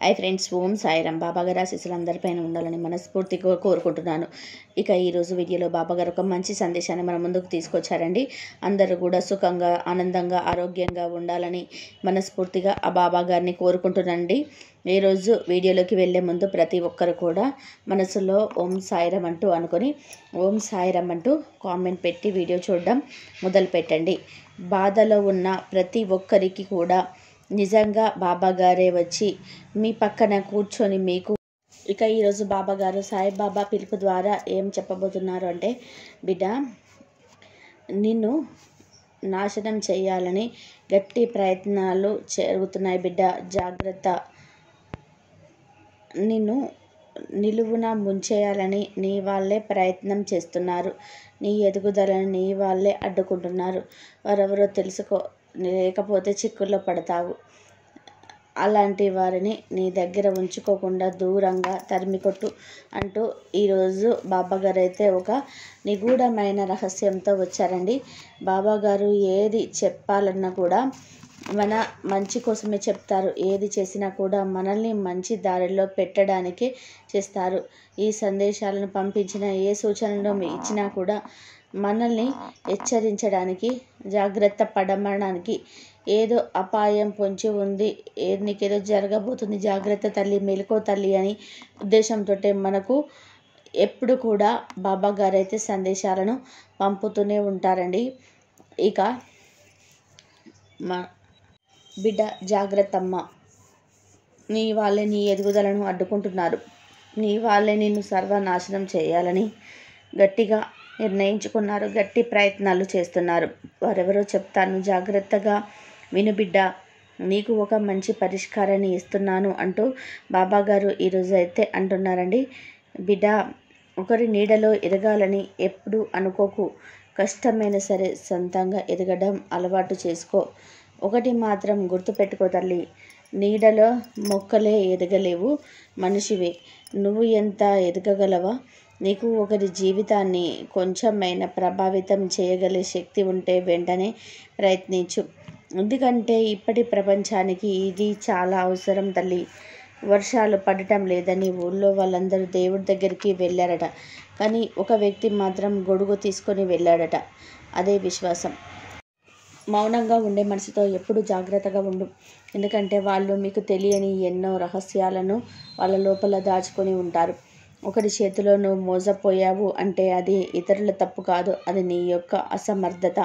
Hi friends, ఓం సాయిరాం. బాబాగారు ఆశీస్సులు అందరిపైన ఉండాలని మనస్ఫూర్తిగా కోరుకుంటున్నాను. ఇక ఈరోజు వీడియోలో బాబాగారు ఒక మంచి సందేశాన్ని మన ముందుకు తీసుకొచ్చారండి. అందరూ కూడా సుఖంగా, ఆనందంగా, ఆరోగ్యంగా ఉండాలని మనస్ఫూర్తిగా ఆ బాబాగారిని కోరుకుంటున్నానండి. ఈరోజు వీడియోలోకి వెళ్ళే ముందు ప్రతి ఒక్కరు కూడా మనసులో ఓం సాయిరాం అంటూ అనుకొని ఓం సాయిరాం అంటూ కామెంట్ పెట్టి వీడియో చూడడం మొదలు పెట్టండి. బాధలో ఉన్న ప్రతి ఒక్కరికి కూడా నిజంగా బాబాగారే వచ్చి మీ పక్కన కూర్చొని మీకు ఇక ఈరోజు బాబాగారు సాయిబాబా పిలుపు ద్వారా ఏం చెప్పబోతున్నారు అంటే, బిడ్డ, నిన్ను నాశనం చేయాలని గట్టి ప్రయత్నాలు జరుగుతున్నాయి బిడ్డ, జాగ్రత్త. నిన్ను నిలువున ముంచేయాలని నీ వాళ్ళే ప్రయత్నం చేస్తున్నారు. నీ ఎదుగుదలను నీ వాళ్ళే అడ్డుకుంటున్నారు. వారెవరో తెలుసుకో, లేకపోతే చిక్కుల్లో పడతావు. అలాంటి వారిని నీ దగ్గర ఉంచుకోకుండా దూరంగా తరిమికొట్టు అంటూ ఈరోజు బాబాగారు అయితే ఒక నిగూఢమైన రహస్యంతో వచ్చారండి. బాబాగారు ఏది చెప్పాలన్నా కూడా మన మంచి కోసమే చెప్తారు. ఏది చేసినా కూడా మనల్ని మంచి దారిలో పెట్టడానికే చేస్తారు. ఈ సందేశాలను పంపించిన ఏ సూచనలు ఇచ్చినా కూడా మనల్ని హెచ్చరించడానికి, జాగ్రత్త పడమడానికి, ఏదో అపాయం పొంచి ఉంది, నీకేదో జరగబోతుంది, జాగ్రత్త తల్లి, మెలుకో తల్లి అని ఉద్దేశంతో మనకు ఎప్పుడు కూడా బాబా గారు అయితే సందేశాలను పంపుతూనే ఉంటారండి. ఇక మా బిడ్డ, జాగ్రత్తమ్మ, నీ వాళ్ళే నీ ఎదుగుదలను అడ్డుకుంటున్నారు. నీ వాళ్ళే నిన్ను సర్వనాశనం చేయాలని గట్టిగా నిర్ణయించుకున్నారు. గట్టి ప్రయత్నాలు చేస్తున్నారు. వారెవరో చెప్తాను, జాగ్రత్తగా విను బిడ్డ. నీకు ఒక మంచి పరిష్కారాన్ని ఇస్తున్నాను అంటూ బాబాగారు ఈరోజు అయితే అంటున్నారండి. బిడ్డ, ఒకరి నీడలో ఎదగాలని ఎప్పుడు అనుకోకు. కష్టమైన సరే సొంతంగా ఎదగడం అలవాటు చేసుకో. ఒకటి మాత్రం గుర్తుపెట్టుకో తల్లి, నీడలో మొక్కలే ఎదగలేవు, మనిషివే. నువ్వు ఎంత ఎదగగలవా? నీకు ఒకరి జీవితాన్ని కొంచెమైనా ప్రభావితం చేయగలిగే శక్తి ఉంటే వెంటనే ప్రయత్నించు. ఎందుకంటే ఇప్పటి ప్రపంచానికి ఇది చాలా అవసరం తల్లి. వర్షాలు పడటం లేదని ఊళ్ళో వాళ్ళందరూ దేవుడి దగ్గరికి వెళ్ళారట. కానీ ఒక వ్యక్తి మాత్రం గొడుగు తీసుకొని వెళ్ళాడట. అదే విశ్వాసం. మౌనంగా ఉండే మనసుతో ఎప్పుడు జాగ్రత్తగా ఉండు. ఎందుకంటే వాళ్ళు మీకు తెలియని ఎన్నో రహస్యాలను వాళ్ళ లోపల దాచుకొని ఉంటారు. ఒకరి చేతిలో నువ్వు మోసపోయావు అంటే అది ఇతరుల తప్పు కాదు, అది నీ యొక్క అసమర్థత.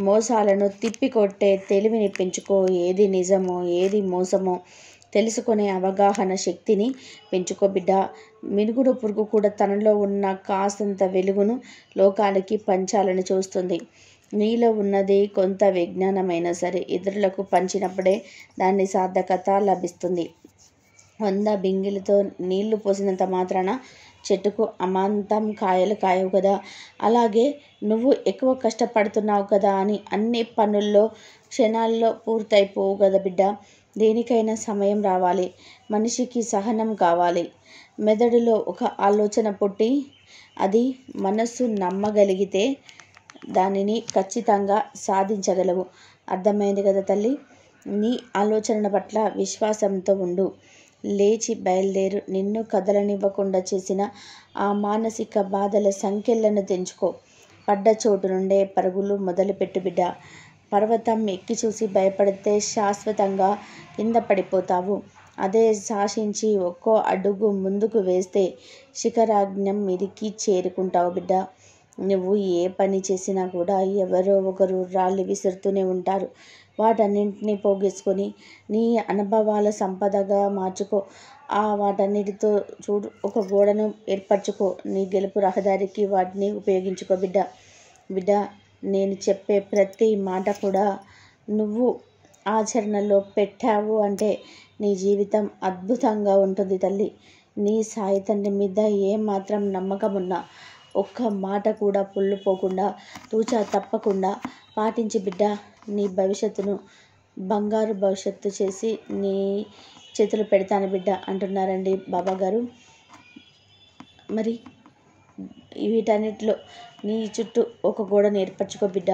మోసాలను తిప్పికొట్టే తెలివిని పెంచుకో. ఏది నిజమో ఏది మోసమో తెలుసుకునే అవగాహన శక్తిని పెంచుకో బిడ్డ. మినుగుడు పురుగు కూడా తనలో ఉన్న కాసంత వెలుగును లోకానికి పంచాలని చూస్తుంది. నీలో ఉన్నది కొంత విజ్ఞానమైనా సరే ఇతరులకు పంచినప్పుడే దాని సార్థకత లభిస్తుంది. 100 బింగిలతో నీళ్లు పోసినంత మాత్రాన చెట్టుకు అమాంతం కాయలు కాయవు కదా. అలాగే నువ్వు ఎక్కువ కష్టపడుతున్నావు కదా అని అన్ని పనుల్లో క్షణాల్లో పూర్తయిపోవు కదా బిడ్డ. దేనికైనా సమయం రావాలి. మనిషికి సహనం కావాలి. మెదడులో ఒక ఆలోచన పుట్టి అది మనస్సు నమ్మగలిగితే దానిని ఖచ్చితంగా సాధించగలవు. అర్థమైంది కదా తల్లి. నీ ఆలోచన పట్ల విశ్వాసంతో ఉండు. లేచి బయలుదేరు. నిన్ను కదలనివ్వకుండా చేసిన ఆ మానసిక బాధల సంఖ్యలను తెంచుకో. పడ్డ చోటు నుండే పరుగులు మొదలుపెట్టు బిడ్డ. పర్వతం ఎక్కి చూసి భయపడితే శాశ్వతంగా కింద పడిపోతావు. అదే శాసించి ఒక్కో అడుగు ముందుకు వేస్తే శిఖరాగ్నం మీదికి చేరుకుంటావు బిడ్డ. నువ్వు ఏ పని చేసినా కూడా ఎవరో ఒకరు రాళ్ళు విసురుతూనే ఉంటారు. వాటన్నింటినీ పోగేసుకొని నీ అనుభవాల సంపదగా మార్చుకో. వాటన్నిటితో చూడు ఒక గోడను ఏర్పరచుకో. నీ గెలుపు రహదారికి వాటిని ఉపయోగించుకో బిడ్డ. బిడ్డ, నేను చెప్పే ప్రతి మాట కూడా నువ్వు ఆచరణలో పెట్టావు అంటే నీ జీవితం అద్భుతంగా ఉంటుంది తల్లి. నీ సాయి తండ్రి మీద ఏమాత్రం నమ్మకం ఉన్నా ఒక్క మాట కూడా పొల్లుపోకుండా తూచా తప్పకుండా పాటించి బిడ్డ. నీ భవిష్యత్తును బంగారు భవిష్యత్తు చేసి నీ చేతులు పెడతాను బిడ్డ అంటున్నారండి బాబాగారు. మరి వీటన్నిటిలో నీ చుట్టూ ఒక గోడను ఏర్పరచుకో బిడ్డ.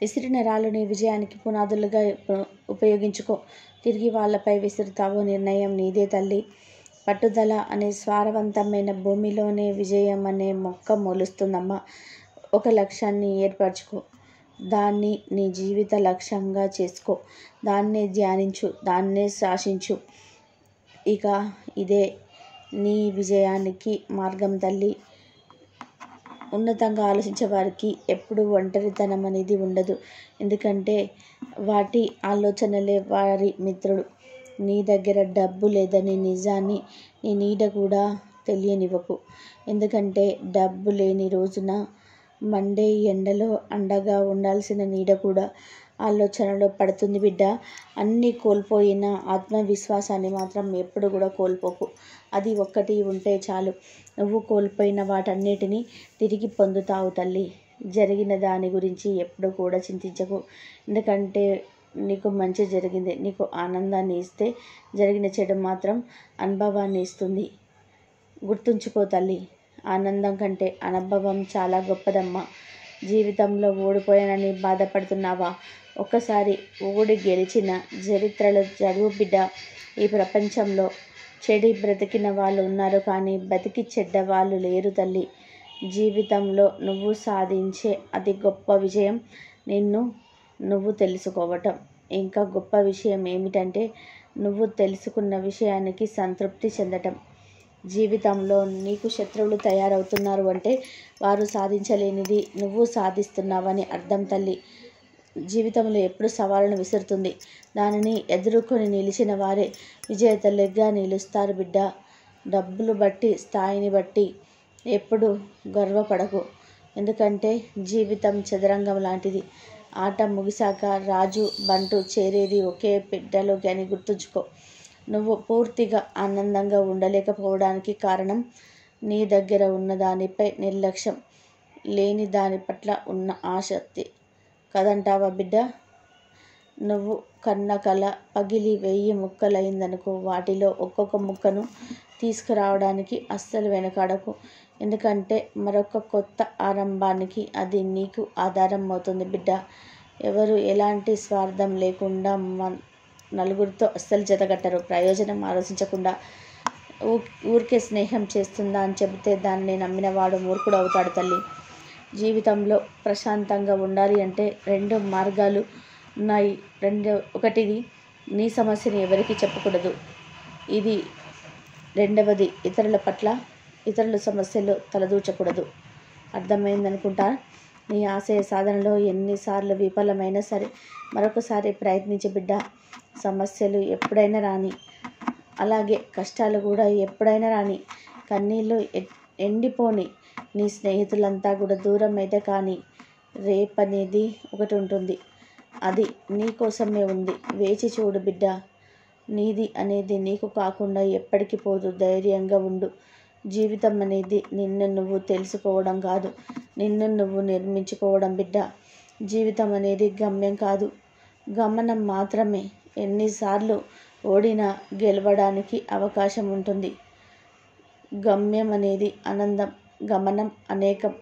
విసిరిన రాళ్ళు నీ విజయానికి పునాదులుగా ఉపయోగించుకో. తిరిగి వాళ్ళపై విసురుతావో నిర్ణయం నీదే తల్లి. పట్టుదల అనే సారవంతమైన భూమిలోనే విజయం అనే మొక్క మొలుస్తుందమ్మా. ఒక లక్ష్యాన్ని ఏర్పరచుకో. దాన్ని నీ జీవిత లక్ష్యంగా చేసుకో. దాన్నే ధ్యానించు, దాన్నే శాసించు. ఇక ఇదే నీ విజయానికి మార్గం తల్లి. ఉన్నతంగా ఆలోచించే వారికి ఎప్పుడు ఒంటరితనం అనేది ఉండదు. ఎందుకంటే వాటి ఆలోచనలే వారి మిత్రుడు. నీ దగ్గర డబ్బు లేదని నిజాన్ని నీ నీడ కూడా తెలియనివ్వకు. ఎందుకంటే డబ్బు లేని రోజున మండే ఎండలో అండగా ఉండాల్సిన నీడ కూడా ఆలోచనలో పడుతుంది బిడ్డ. అన్నీ కోల్పోయిన ఆత్మవిశ్వాసాన్ని మాత్రం ఎప్పుడు కూడా కోల్పోకు. అది ఒక్కటి ఉంటే చాలు. నువ్వు కోల్పోయిన వాటన్నిటినీ తిరిగి పొందుతావు తల్లి. జరిగిన దాని గురించి ఎప్పుడు కూడా చింతించకు. ఎందుకంటే నీకు మంచి జరిగింది. నీకు ఆనందాన్ని ఇస్తే జరిగిన చెడు మాత్రం అనుభవాన్ని ఇస్తుంది. గుర్తుంచుకో తల్లి. ఆనందం కంటే అనుభవం చాలా గొప్పదమ్మా. జీవితంలో ఓడిపోయానని బాధపడుతున్నావా? ఒక్కసారి ఓడి గెలిచిన చరిత్రలు చదువు బిడ్డ. ఈ ప్రపంచంలో చెడి బ్రతికిన వాళ్ళు ఉన్నారు, కానీ బతికి చెడ్డ వాళ్ళు లేరు తల్లి. జీవితంలో నువ్వు సాధించే అతి గొప్ప విజయం నిన్ను నువ్వు తెలుసుకోవటం. ఇంకా గొప్ప విషయం ఏమిటంటే నువ్వు తెలుసుకున్న విషయానికి సంతృప్తి చెందటం. జీవితంలో నీకు శత్రువులు తయారవుతున్నారు అంటే వారు సాధించలేనిది నువ్వు సాధిస్తున్నావని అర్థం తల్లి. జీవితంలో ఎప్పుడు సవాళ్ళను విసురుతుంది. దానిని ఎదుర్కొని నిలిచిన వారే విజేతలుగా నిలుస్తారు బిడ్డ. డబ్బులు బట్టి, స్థాయిని బట్టి ఎప్పుడు గర్వపడకు. ఎందుకంటే జీవితం చదరంగం లాంటిది. ఆట ముగిశాక రాజు బంటు చేరేది ఒకే బిడ్డలోకి అని గుర్తుంచుకో. నువ్వు పూర్తిగా ఆనందంగా ఉండలేకపోవడానికి కారణం నీ దగ్గర ఉన్న దానిపై నిర్లక్ష్యం, లేని దాని పట్ల ఉన్న ఆసక్తి కదంటావా బిడ్డ? నువ్వు కన్న కల పగిలి 1000 ముక్కలైందనుకో, వాటిలో ఒక్కొక్క ముక్కను తీసుకురావడానికి అస్సలు వెనకాడకు. ఎందుకంటే మరొక కొత్త ఆరంభానికి అది నీకు ఆధారం అవుతుంది బిడ్డ. ఎవరు ఎలాంటి స్వార్థం లేకుండా నలుగురితో అస్సలు జతగట్టరు. ప్రయోజనం ఆలోచించకుండా ఊరికే స్నేహం చేస్తుందా అని చెబితే దాన్ని నమ్మినవాడు మూర్ఖుడు అవుతాడు తల్లి. జీవితంలో ప్రశాంతంగా ఉండాలి అంటే 2 మార్గాలు ఉన్నాయి. ఒకటిది నీ సమస్యని ఎవరికి చెప్పకూడదు. ఇది రెండవది ఇతరుల సమస్యలు తలదూచకూడదు. అర్థమైందనుకుంటా. నీ ఆశయ సాధనలో ఎన్నిసార్లు విఫలమైనా సరే మరొకసారి ప్రయత్నించు బిడ్డ. సమస్యలు ఎప్పుడైనా రాని, అలాగే కష్టాలు కూడా ఎప్పుడైనా రాని, కన్నీళ్ళు ఎండిపోని, నీ స్నేహితులంతా కూడా దూరం అయితే కానీ రేపనేది ఒకటి ఉంటుంది. అది నీ కోసమే ఉంది. వేచి చూడు బిడ్డ. నీది అనేది నీకు కాకుండా ఎప్పటికీ పోదు. ధైర్యంగా ఉండు. జీవితం అనేది నిన్ను నువ్వు తెలుసుకోవడం కాదు, నిన్ను నువ్వు నిర్మించుకోవడం బిడ్డ. జీవితం అనేది గమ్యం కాదు, గమనం మాత్రమే. ఎన్నిసార్లు ఓడినా గెలవడానికి అవకాశం ఉంటుంది. గమ్యం అనేది ఆనందం, గమనం అనేకం.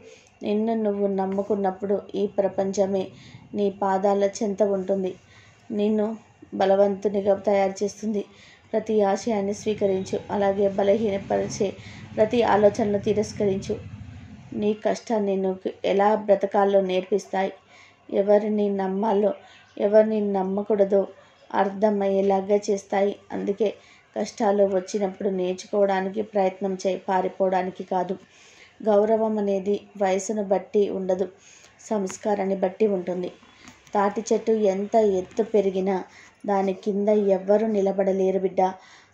నిన్ను నువ్వు నమ్ముకున్నప్పుడు ఈ ప్రపంచమే నీ పాదాల చెంత ఉంటుంది. నిన్ను బలవంతునిగా తయారు చేస్తుంది. ప్రతి ఆశయాన్ని స్వీకరించు. అలాగే బలహీనపరిచే ప్రతి ఆలోచనను తిరస్కరించు. నీ కష్టాన్ని నువ్వు ఎలా బ్రతకాలో నేర్పిస్తాయి. ఎవరిని నమ్మాలో ఎవరిని నమ్మకూడదో అర్థమయ్యేలాగా చేస్తాయి. అందుకే కష్టాలు వచ్చినప్పుడు నేర్చుకోవడానికి ప్రయత్నం చేయి, పారిపోవడానికి కాదు. గౌరవం అనేది వయసును బట్టి ఉండదు, సంస్కారాన్ని బట్టి ఉంటుంది. తాటి చెట్టు ఎంత ఎత్తు పెరిగినా దాని కింద ఎవ్వరూ నిలబడలేరు బిడ్డ.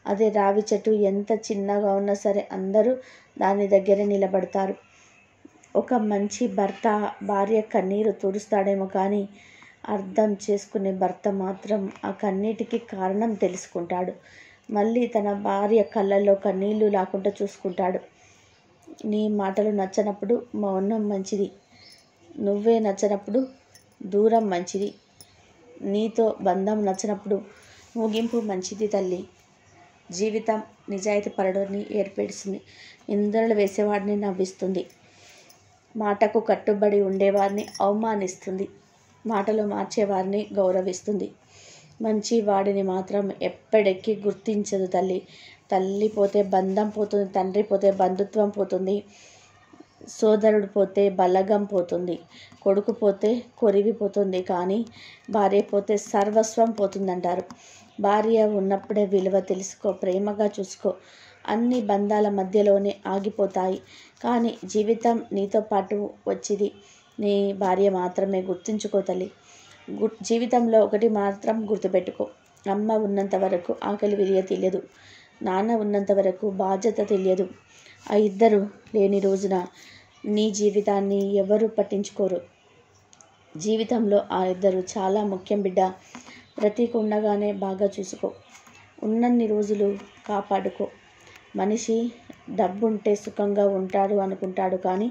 అదే రావి చెట్టు ఎంత చిన్నగా ఉన్నా సరే అందరూ దాని దగ్గర నిలబడతారు. ఒక మంచి భర్త భార్య కన్నీరు తుడుస్తాడేమో కానీ అర్థం చేసుకునే భర్త మాత్రం ఆ కన్నీటికి కారణం తెలుసుకుంటాడు. మళ్ళీ తన భార్య కళ్ళల్లో కన్నీళ్లు లేకుండా చూసుకుంటాడు. నీ మాటలు నచ్చనప్పుడు మౌనం మంచిది. నువ్వే నచ్చనప్పుడు దూరం మంచిది. నీతో బంధం నచ్చనప్పుడు ముగింపు మంచిది తల్లి. జీవితం నిజాయితీ పరుడిని ఏర్పడుతుంది, నిందలు వేసేవాడిని నవ్విస్తుంది, మాటకు కట్టుబడి ఉండేవారిని అవమానిస్తుంది, మాటలు మార్చేవారిని గౌరవిస్తుంది. మంచి వాడిని మాత్రం ఎప్పటికీ గుర్తించదు తల్లి. తల్లి పోతే బంధం పోతుంది, తండ్రి పోతే బంధుత్వం పోతుంది, సోదరుడు పోతే బలగం పోతుంది, కొడుకు పోతే కొరివిపోతుంది, కానీ భార్య పోతే సర్వస్వం పోతుందంటారు. భార్య ఉన్నప్పుడే విలువ తెలుసుకో, ప్రేమగా చూసుకో. అన్ని బంధాల మధ్యలోనే ఆగిపోతాయి, కానీ జీవితం నీతో పాటు వచ్చింది నీ భార్య మాత్రమే. గుర్తుంచుకో తల్లి. జీవితంలో ఒకటి మాత్రం గుర్తుపెట్టుకో, అమ్మ ఉన్నంత వరకు ఆకలి విలువ తెలియదు, నాన్న ఉన్నంత వరకు బాధ్యత తెలియదు. ఆ ఇద్దరు లేని రోజున నీ జీవితాన్ని ఎవరు పట్టించుకోరు. జీవితంలో ఆ ఇద్దరు చాలా ముఖ్యం బిడ్డ. బ్రతికుండగానే బాగా చూసుకో, ఉన్నన్ని రోజులు కాపాడుకో. మనిషి డబ్బుంటే సుఖంగా ఉంటాడు అనుకుంటాడు, కానీ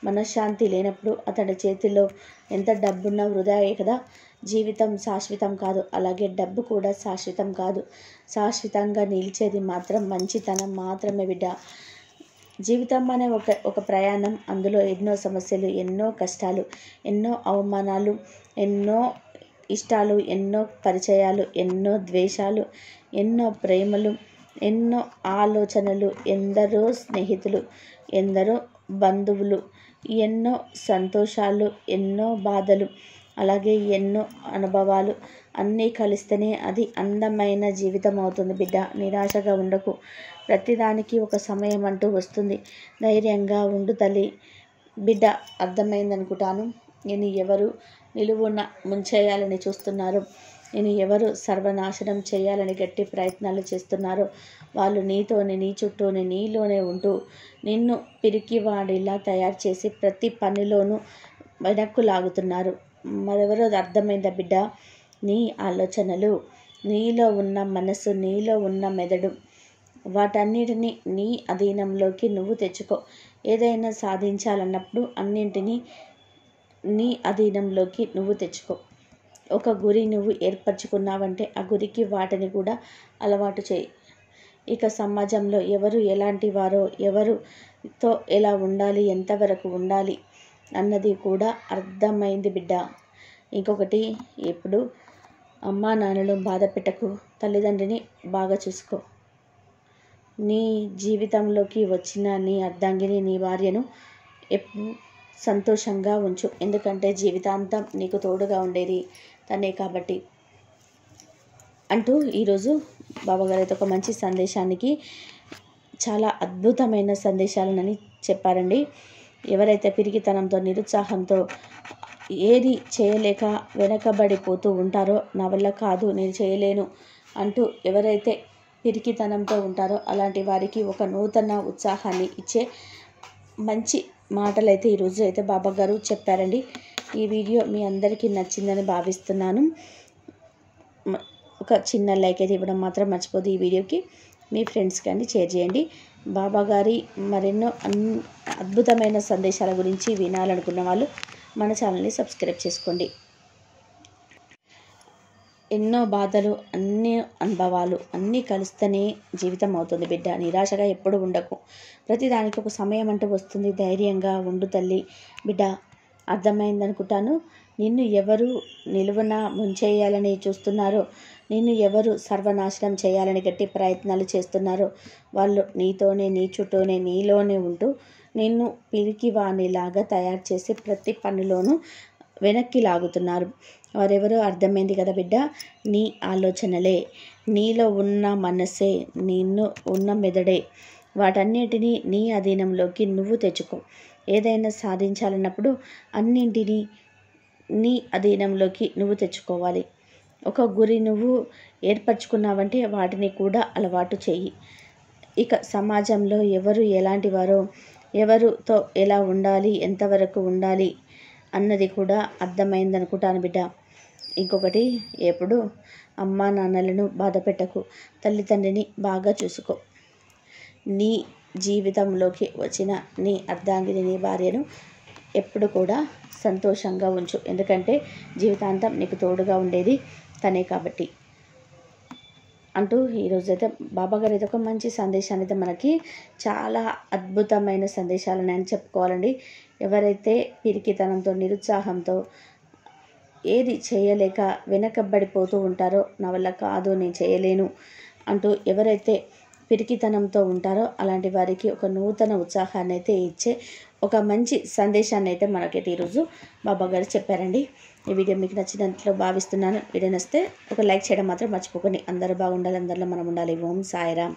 మనశ్శాంతి లేనప్పుడు అతడి చేతిలో ఎంత డబ్బున్నా వృధాయే కదా. జీవితం శాశ్వతం కాదు, అలాగే డబ్బు కూడా శాశ్వతం కాదు. శాశ్వతంగా నిలిచేది మాత్రం మంచితనం మాత్రమే బిడ్డ. జీవితం అనే ఒక ప్రయాణం. అందులో ఎన్నో సమస్యలు, ఎన్నో కష్టాలు, ఎన్నో అవమానాలు, ఎన్నో ఇష్టాలు, ఎన్నో పరిచయాలు, ఎన్నో ద్వేషాలు, ఎన్నో ప్రేమలు, ఎన్నో ఆలోచనలు, ఎందరో స్నేహితులు, ఎందరో బంధువులు, ఎన్నో సంతోషాలు, ఎన్నో బాధలు, అలాగే ఎన్నో అనుభవాలు అన్నీ కలిస్తేనే అది అందమైన జీవితం అవుతుంది బిడ్డ. నిరాశగా ఉండకు. ప్రతిదానికి ఒక సమయం అంటూ వస్తుంది. ధైర్యంగా ఉండు తల్లి. బిడ్డ, అర్థమైందనుకుంటాను. నేను ఎవరు నిలువున ముంచేయాలని చూస్తున్నారో, నేను ఎవరు సర్వనాశనం చేయాలని గట్టి ప్రయత్నాలు చేస్తున్నారో, వాళ్ళు నీతోనే, నీ చుట్టూనే, నీలోనే ఉంటూ నిన్ను పిరికివాడిలా తయారు చేసి ప్రతి పనిలోనూ వెనక్కు లాగుతున్నారు. మరెవరో అర్థమైందా బిడ్డ? నీ ఆలోచనలు, నీలో ఉన్న మనసు, నీలో ఉన్న మెదడు, వాటన్నిటినీ నీ అధీనంలోకి నువ్వు తెచ్చుకో. ఏదైనా సాధించాలన్నప్పుడు అన్నింటినీ నీ అధీనంలోకి నువ్వు తెచ్చుకో. ఒక గురి నువ్వు ఏర్పరచుకున్నావంటే ఆ గురికి వాటిని కూడా అలవాటు చేయి. ఇక సమాజంలో ఎవరు ఎలాంటి వారో, ఎవరితో ఎలా ఉండాలి, ఎంతవరకు ఉండాలి అన్నది కూడా అర్థమైంది బిడ్డ. ఇంకొకటి, ఎప్పుడు అమ్మా నాన్నను బాధ పెట్టకు. తల్లిదండ్రిని బాగా చూసుకో. నీ జీవితంలోకి వచ్చిన నీ అర్ధాంగిని, నీ భార్యను ఎప్పుడు సంతోషంగా ఉంచు. ఎందుకంటే జీవితాంతం నీకు తోడుగా ఉండేది తనే కాబట్టి అంటూ ఈరోజు బాబాగారు అయితే ఒక మంచి సందేశానికి, చాలా అద్భుతమైన సందేశాలనని చెప్పారండి. ఎవరైతే పిరికితనంతో, నిరుత్సాహంతో, ఏది చేయలేక వెనకబడిపోతూ ఉంటారో, నా వల్ల కాదు, నేను చేయలేను అంటూ ఎవరైతే పిరికితనంతో ఉంటారో అలాంటి వారికి ఒక నూతన ఉత్సాహాన్ని ఇచ్చే మంచి మాటలైతే ఈరోజు అయితే బాబాగారు చెప్పారండి. ఈ వీడియో మీ అందరికీ నచ్చిందని భావిస్తున్నాను. ఒక చిన్న లైక్ అయితే ఇవ్వడం మాత్రం మర్చిపోదు. ఈ వీడియోకి మీ ఫ్రెండ్స్ కానీ షేర్ చేయండి. బాబాగారి మరెన్నో అద్భుతమైన సందేశాల గురించి వినాలనుకున్న వాళ్ళు మన ఛానల్ని సబ్స్క్రైబ్ చేసుకోండి. ఎన్నో బాధలు, అన్ని అనుభవాలు అన్నీ కలిస్తేనే జీవితం అవుతుంది బిడ్డ. నిరాశగా ఎప్పుడు ఉండకు. ప్రతిదానికి ఒక సమయం అంటూ వస్తుంది. ధైర్యంగా ఉండు తల్లి. బిడ్డ, అర్థమైందనుకుంటాను. నిన్ను ఎవరు నిలువున ముంచేయాలని చూస్తున్నారో, నిన్ను ఎవరు సర్వనాశనం చేయాలని గట్టి ప్రయత్నాలు చేస్తున్నారో, వాళ్ళు నీతోనే, నీ చుట్టూనే, నీలోనే ఉంటూ నిన్ను పిరికివాణిలాగా తయారు చేసి ప్రతి పనిలోనూ వెనక్కి లాగుతున్నారు. వారెవరో అర్థమైంది కదా బిడ్డ? నీ ఆలోచనలే, నీలో ఉన్న మనసే, నిన్ను ఉన్న మెదడే, వాటన్నిటినీ నీ అధీనంలోకి నువ్వు తెచ్చుకో. ఏదైనా సాధించాలన్నప్పుడు అన్నింటినీ నీ అధీనంలోకి నువ్వు తెచ్చుకోవాలి. ఒక గురి నువ్వు ఏర్పరచుకున్నావంటే వాటిని కూడా అలవాటు చెయ్యి. ఇక సమాజంలో ఎవరు ఎలాంటి వారో, ఎవరితో ఎలా ఉండాలి, ఎంతవరకు ఉండాలి అన్నది కూడా అర్థమైందనుకుంటాను బిడ్డ. ఇంకొకటి, ఎప్పుడు అమ్మా నాన్నలను బాధ పెట్టకు. తల్లిదండ్రిని బాగా చూసుకో. నీ జీవితంలోకి వచ్చిన నీ అర్ధాంగిని, నీ భార్యను ఎప్పుడు కూడా సంతోషంగా ఉంచు. ఎందుకంటే జీవితాంతం నీకు తోడుగా ఉండేది తనే కాబట్టి అంటూ ఈరోజైతే బాబాగారు అయితే ఒక మంచి సందేశాన్ని అయితే మనకి, చాలా అద్భుతమైన సందేశాలని అని చెప్పుకోవాలండి. ఎవరైతే పిరికితనంతో, నిరుత్సాహంతో ఏది చేయలేక వెనకబడిపోతూ ఉంటారో, నా వల్ల కాదు, నేను చేయలేను అంటూ ఎవరైతే పిరికితనంతో ఉంటారో అలాంటి వారికి ఒక నూతన ఉత్సాహాన్ని అయితే ఇచ్చే ఒక మంచి సందేశాన్ని అయితే మనకైతే ఈరోజు బాబా గారు చెప్పారండి. ఈ వీడియో మీకు నచ్చినట్లు భావిస్తున్నాను. వీడియో నచ్చితే ఒక లైక్ చేయడం మాత్రం మర్చిపోకండి. అందరూ బాగుండాలి, అందరిలో మనం ఉండాలి. ఓం సాయిరామ్.